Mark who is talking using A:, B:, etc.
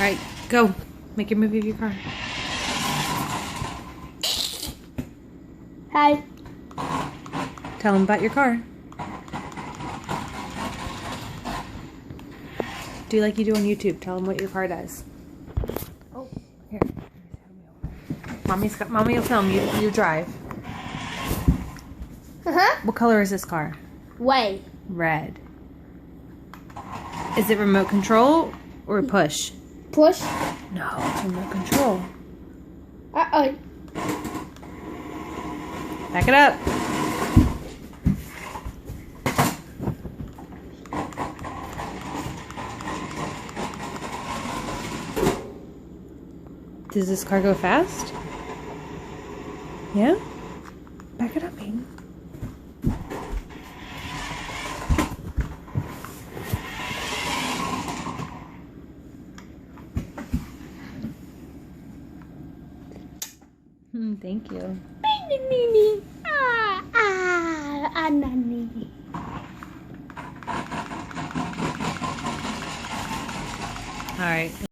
A: Alright, go. Make your movie of your car.
B: Hi.
A: Tell them about your car. Do like you do on YouTube. Tell them what your car does. Oh, here. Mommy will film you. You drive. What color is this car?
B: White.
A: Red. Is it remote control or push?
B: Push.
A: No, it's remote control.
B: Uh-oh.
A: Back it up. Does this car go fast? Yeah? Back it up, Aiden. Thank you. All right.